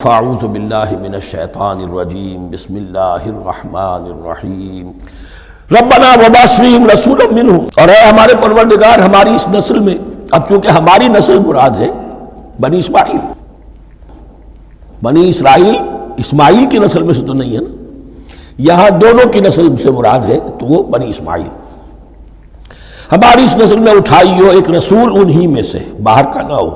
فاعوذ باللہ من الشیطان الرجیم بسم اللہ الرحمن الرحیم ربنا وبعث فیہم رسولا منہم، اور اے ہمارے پروردگار ہماری اس نسل میں، اب چونکہ ہماری نسل مراد ہے بنی اسماعیل، بنی اسرائیل اسماعیل کی نسل میں سے تو نہیں ہے نا، یہاں دونوں کی نسل سے مراد ہے تو وہ بنی اسماعیل، ہماری اس نسل میں اٹھائی ہو ایک رسول انہی میں سے، باہر کا نہ ہو،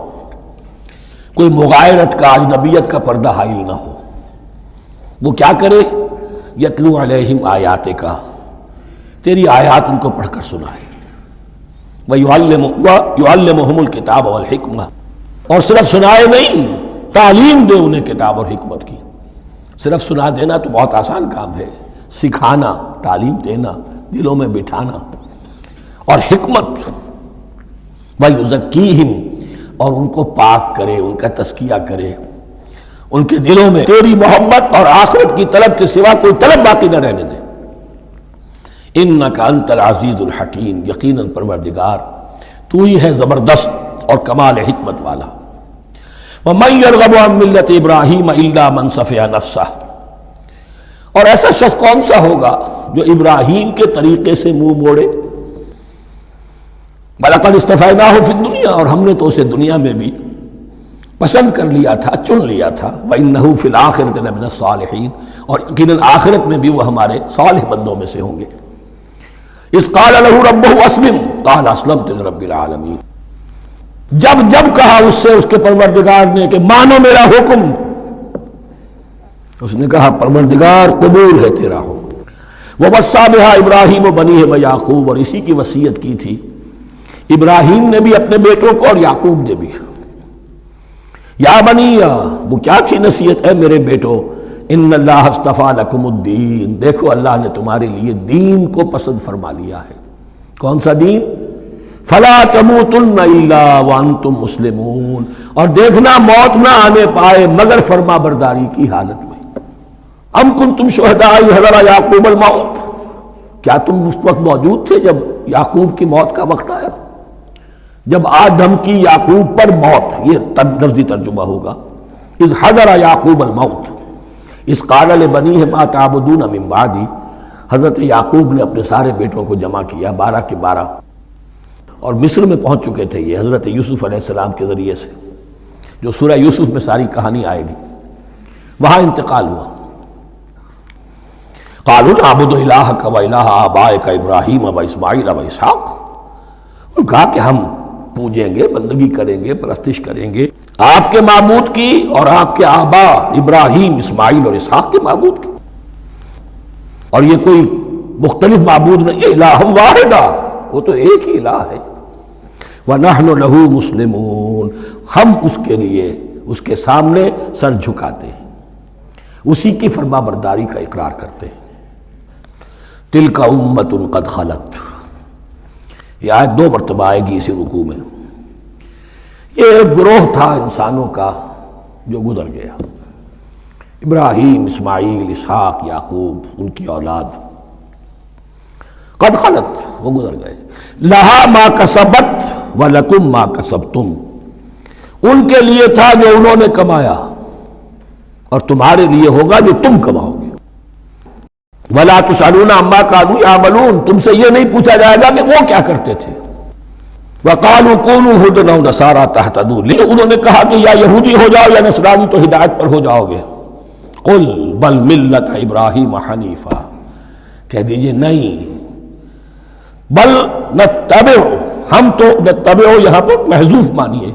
کوئی مغایرت کا اجنبیت کا پردہ حائل نہ ہو، وہ کیا کرے؟ یتلو علیہم آیاتک، تیری آیات ان کو پڑھ کر سنائے، وَيُعَلِّمُهُمُ الْكِتَابَ وَالْحِکْمَةَ، اور صرف سنائے نہیں، تعلیم دے انہیں کتاب اور حکمت کی۔ صرف سنا دینا تو بہت آسان کام ہے، سکھانا، تعلیم دینا، دلوں میں بٹھانا، اور حکمت، وَيُزَكِّيهِمْ، اور ان کو پاک کرے، ان کا تزکیہ کرے، ان کے دلوں میں تیری محبت اور آخرت کی طلب کے سوا کوئی طلب باقی نہ رہنے دے۔ انک انت العزیز الحکیم، یقیناً پروردگار تو ہی ہے زبردست اور کمال حکمت والا۔ ومن یرغب عن ملت ابراہیم الا من صفح نفسہ، اور ایسا شخص کون سا ہوگا جو ابراہیم کے طریقے سے منہ موڑے؟ وَلَقَدْ اصْطَفَيْنَاهُ فِي الدُّنْيَا، اور ہم نے تو اسے دنیا میں بھی پسند کر لیا تھا، چن لیا تھا۔ وَإِنَّهُ فِي الْآخِرَةِ لَمِنَ الصَّالِحِينَ، اور یقیناً آخرت میں بھی وہ ہمارے صالح بندوں میں سے ہوں گے۔ اِذْ قَالَ لَهُ رَبُّهُ أَسْلِمْ قَالَ أَسْلَمْتُ لِرَبِّ الْعَالَمِينَ، جب کہا اس سے اس کے پروردگار نے کہ مانو میرا حکم، اس نے کہا پروردگار قبول ہے تیرا حکم۔ وَوَصَّىٰ بِهَا إِبْرَاهِيمُ وَبَنِيهِ وَيَعْقُوبُ، اور اسی کی وصیت کی تھی ابراہیم نے بھی اپنے بیٹوں کو اور یعقوب نے بھی۔ یا بنی، وہ کیا تھی نصیحت؟ اے میرے بیٹو، ان اللہ اصطفیٰ لکم الدین، دیکھو اللہ نے تمہارے لیے دین کو پسند فرما لیا ہے۔ کون سا دین؟ فلا تموتن الا وانتم مسلمون، اور دیکھنا موت نہ آنے پائے مگر فرما برداری کی حالت میں۔ ام کنتم شہداء اذ حضر یعقوب الموت، کیا تم اس وقت موجود تھے جب یعقوب کی موت کا وقت آیا؟ جب آدم کی یعقوب پر موت، یہ لفظی ترجمہ ہوگا، اذ حضر یعقوب الموت اذ قال لبنیہ ما تعبدون من بعدی، حضرت یعقوب نے اپنے سارے بیٹوں کو جمع کیا، 12 کے 12، اور مصر میں پہنچ چکے تھے یہ حضرت یوسف علیہ السلام کے ذریعے سے، جو سورہ یوسف میں ساری کہانی آئے گی، وہاں انتقال ہوا۔ قالوا نعبد الہک و الہ آبائک ابراہیم و اسماعیل و اسحاق، انہوں نے کہا کہ ہم پوجیں گے، بندگی کریں گے، پرستش کریں گے آپ کے معبود کی اور آپ کے آبا ابراہیم، اسماعیل اور اسحاق کے معبود کی، اور یہ کوئی مختلف معبود نہیں، الہ واحدہ، وہ تو ایک ہی الہ ہے۔ وَنَحْنُ لَهُ مُسْلِمُونَ، ہم اس کے لیے اس کے سامنے سر جھکاتے ہیں، اسی کی فرما برداری کا اقرار کرتے ہیں۔ تِلْكَ أُمَّةٌ قَدْ خَلَتْ، یہ آیت 2 مرتبہ آئے گی اسی رکوع میں۔ یہ ایک گروہ تھا انسانوں کا جو گزر گیا، ابراہیم، اسماعیل، اسحاق، یعقوب، ان کی اولاد، قد خلت، وہ گزر گئے۔ لہا ما کسبت ولکم ما کسبتم، ان کے لیے تھا جو انہوں نے کمایا اور تمہارے لیے ہوگا جو تم کماؤ گے۔ وَلَا تُسْأَلُونَ عَمَّا كَانُوا يَعْمَلُونَ، تم سے یہ نہیں پوچھا جائے گا کہ وہ کیا کرتے تھے۔ وَقَالُوا كُونُوا هُودًا أَوْ نَصَارَىٰ تَهْتَدُوا، انہوں نے کہا کہ یا یہودی ہو جاؤ یا نصرانی تو ہدایت پر ہو جاؤ گے۔ قُلْ بَلْ مِلَّةَ إِبْرَاهِيمَ حَنِيفًا، کہہ دیجئے نہیں، بل نتبع، ہم تو نتبع یہاں پر محذوف مانی ہے،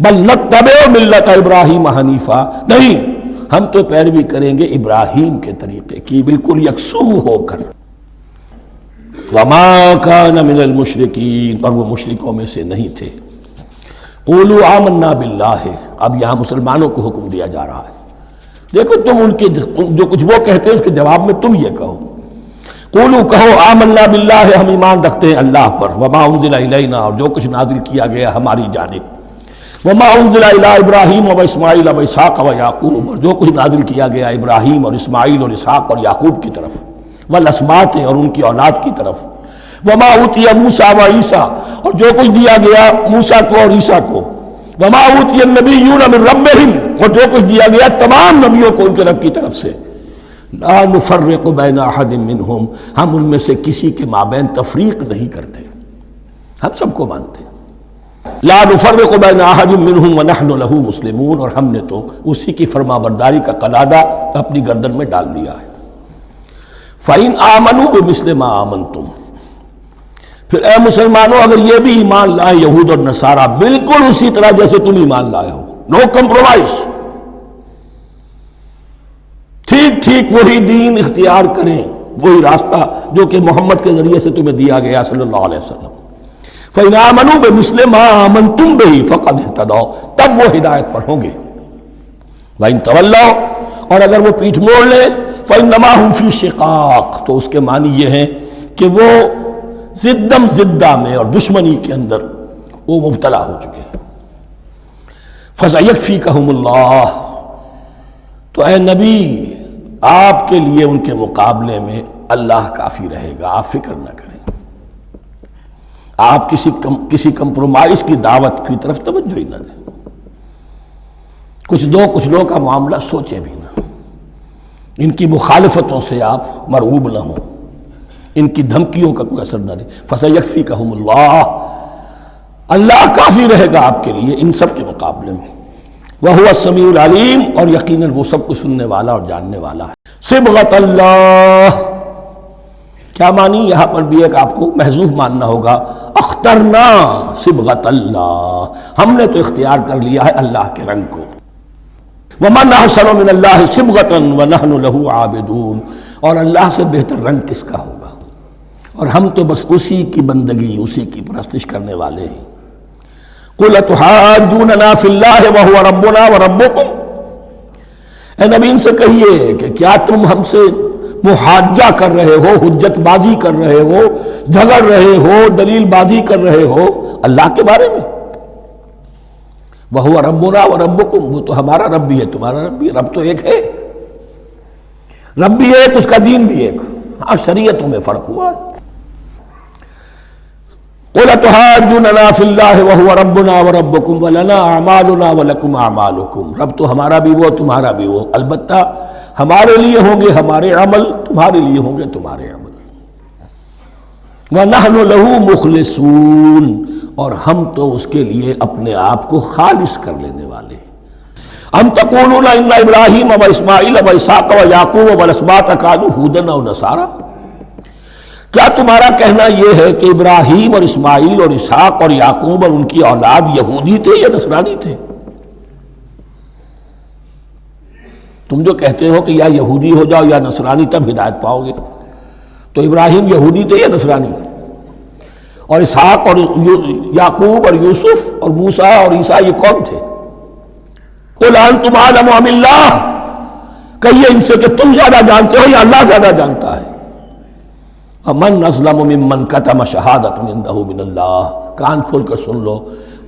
بل نتبع ملت ابراہیم حنیفہ، نہیں، ہم تو پیروی کریں گے ابراہیم کے طریقے کی، بالکل یکسو ہو کر۔ وما کان من المشرکین، اور وہ مشرکوں میں سے نہیں تھے۔ قولوا آمنا باللہ، اب یہاں مسلمانوں کو حکم دیا جا رہا ہے، دیکھو تم ان کے جو کچھ وہ کہتے ہیں اس کے جواب میں تم یہ کہو، قولوا کہو آمنا باللہ، ہم ایمان رکھتے ہیں اللہ پر، وما انزل الینا، اور جو کچھ نازل کیا گیا ہماری جانب، وما انزل الی ابراہیم و اسماعیل و اسحاق و یعقوب، اور جو کچھ نازل کیا گیا ابراہیم اور اسماعیل اور اسحاق اور یعقوب کی طرف، والاسباط، اور ان کی اولاد کی طرف، وما اوتی موسیٰ و عیسیٰ، اور جو کچھ دیا گیا موسیٰ کو اور عیسیٰ کو، وما اوتی النبیون من ربہم، اور جو کچھ دیا گیا تمام نبیوں کو ان کے رب کی طرف سے، لا نفرق بین احد منہم، ہم ان میں سے کسی کے مابین تفریق نہیں کرتے، ہم سب کو مانتے ہیں۔ لا نفرق بین احد منہم ونحن لہ مسلمون، اور ہم نے تو اسی کی فرما برداری کا قلادہ اپنی گردن میں ڈال دیا ہے۔ فَإِنْ آمَنُوا بِمِثْلِ مَا آمَنْتُمْ، پھر اے مسلمانوں اگر یہ بھی ایمان لائے یہود اور نصارہ بالکل اسی طرح جیسے تم ایمان لائے ہو، نو کمپرومائز، ٹھیک ٹھیک وہی دین اختیار کریں، وہی راستہ جو کہ محمد کے ذریعے سے تمہیں دیا گیا صلی اللہ علیہ وسلم۔ فَإِنْ آمَنُوا بِمِثْلِ مَا آمَنْتُمْ بِهِ فَقَدْ اهْتَدَوْا، تب وہ ہدایت پر ہوں گے۔ وَإِنْ تَوَلَّوْا، اور اگر وہ پیٹھ موڑ لے، فَإِنَّمَا هُمْ فِي شِقَاقٍ، تو اس کے معنی یہ ہے کہ وہ زدم زدہ میں اور دشمنی کے اندر وہ مبتلا ہو چکے ہیں۔ فَسَيَكْفِيكَهُمُ اللَّهُ، تو اے نبی آپ کے لیے ان کے مقابلے میں اللہ کافی رہے گا، آپ فکر نہ کریں، آپ کسی کمپرومائز کی دعوت کی طرف توجہ ہی نہ دیں، کچھ دو کا معاملہ سوچیں بھی نہ، ان کی مخالفتوں سے آپ مرعوب نہ ہوں، ان کی دھمکیوں کا کوئی اثر نہ رہے۔ فَسَيَكْفِيكَهُمُ اللَّهُ، اللہ کافی رہے گا آپ کے لیے ان سب کے مقابلے میں۔ وَهُوَ السَّمِيعُ الْعَلِيمُ، اور یقیناً وہ سب کچھ سننے والا اور جاننے والا ہے۔ صبغۃ اللہ، کیا معنی؟ یہاں پر بھی ایک آپ کو محذوف ماننا ہوگا، اخترنا صبغۃ اللہ، ہم نے تو اختیار کر لیا ہے اللہ کے رنگ کو۔ وَمَنْ أَحْسَنُ مِنَ اللَّهِ صِبْغَةً وَنَحْنُ لَهُ عَابِدُونَ، اور اللہ سے بہتر رنگ کس کا ہوگا، اور ہم تو بس اسی کی بندگی، اسی کی پرستش کرنے والے ہیں۔ قُلْ أَتُحَاجُّونَنَا فِي اللَّهِ وَهُوَ رَبُّنَا وَرَبُّكُمْ، اے نبی ان سے کہیے کہ کیا تم ہم سے محاجہ کر رہے ہو، حجت بازی کر رہے ہو، جھگڑ رہے ہو، دلیل بازی کر رہے ہو اللہ کے بارے میں؟ وَهُوَ رَبُّنَا وَرَبُّكُمْ، وہ تو ہمارا رب بھی ہے تمہارا رب بھی ہے، رب تو ایک ہے، رب بھی ایک، اس کا دین بھی ایک، ہاں شریعتوں میں فرق ہوا ہے۔ قُلْ أَتُحَاجُّونَنَا فِي اللَّهِ وَهُوَ رَبُّنَا وَرَبُّكُمْ وَلَنَا أَعْمَالُنَا وَلَكُمْ أَعْمَالُكُمْ، رب تو ہمارا بھی وہ تمہارا بھی وہ، البتہ ہمارے لیے ہوں گے ہمارے عمل، تمہارے لیے ہوں گے تمہارے عمل۔ وَنَحْنُ لَهُ مُخْلِصُونَ، اور ہم تو اس کے لیے اپنے آپ کو خالص کر لینے والے ہیں۔ ام تقولون ان ابراہیم و اسماعیل و اسحاق و یعقوب والاسباط کانوا ھودا او نصارا، کیا تمہارا کہنا یہ ہے کہ ابراہیم اور اسماعیل اور اسحاق اور یعقوب اور ان کی اولاد یہودی تھے یا نصرانی تھے؟ تم جو کہتے ہو کہ یا یہودی ہو جاؤ یا نصرانی تب ہدایت پاؤ گے، تو ابراہیم یہودی تھے یا نصرانی؟ اور اسحاق اور یعقوب اور یوسف اور موسیٰ اور عیسیٰ یہ کون تھے؟ قُلْ أَنْتُمْ أَعْلَمُ أَمِ اللَّهُ، کہیے ان سے کہ تم زیادہ جانتے ہو یا اللہ زیادہ جانتا ہے۔ وَمَنْ أَظْلَمُ مِمَّنْ كَتَمَ شَهَادَةً عِنْدَهُ مِنَ اللَّهِ، کان کھول کر سن لو،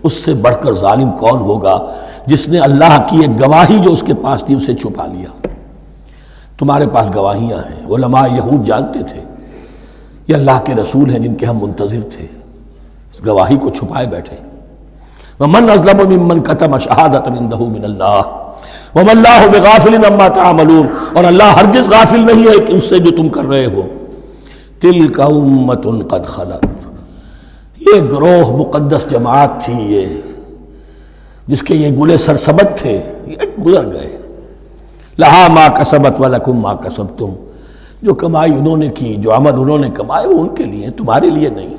اس سے بڑھ کر ظالم کون ہوگا جس نے اللہ کی ایک گواہی جو اس کے پاس تھی اسے چھپا لیا۔ تمہارے پاس گواہیاں ہیں، علماء یہود جانتے تھے یہ اللہ کے رسول ہیں جن کے ہم منتظر تھے، اس گواہی کو چھپائے بیٹھے۔ وَمَنْ أَظْلَمُ مِمَّنْ كَتَمَ شَهَادَةً عِنْدَهُ مِنَ اللَّهِ وَمَا اللَّهُ بِغَافِلٍ عَمَّا تَعْمَلُونَ، اور اللہ ہرگز غافل نہیں ہے کہ اس سے جو تم کر رہے ہو۔ تِلْكَ أُمَّةٌ قَدْ خَلَتْ، یہ گروہ مقدس جماعت تھی یہ جس کے یہ گلے سرسبد تھے، یہ گزر گئے۔ لَهَا مَا كَسَبَتْ وَلَكُمْ مَا كَسَبْتُمْ، جو کمائی انہوں نے کی، جو عمل انہوں نے کمائے وہ ان کے لیے، تمہارے لیے نہیں،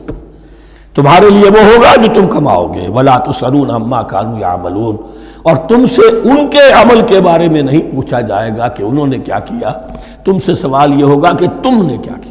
تمہارے لیے وہ ہوگا جو تم کماؤ گے۔ وَلَا تُسْأَلُونَ عَمَّا كَانُوا يَعْمَلُونَ، اور تم سے ان کے عمل کے بارے میں نہیں پوچھا جائے گا کہ انہوں نے کیا کیا، تم سے سوال یہ ہوگا کہ تم نے کیا کیا۔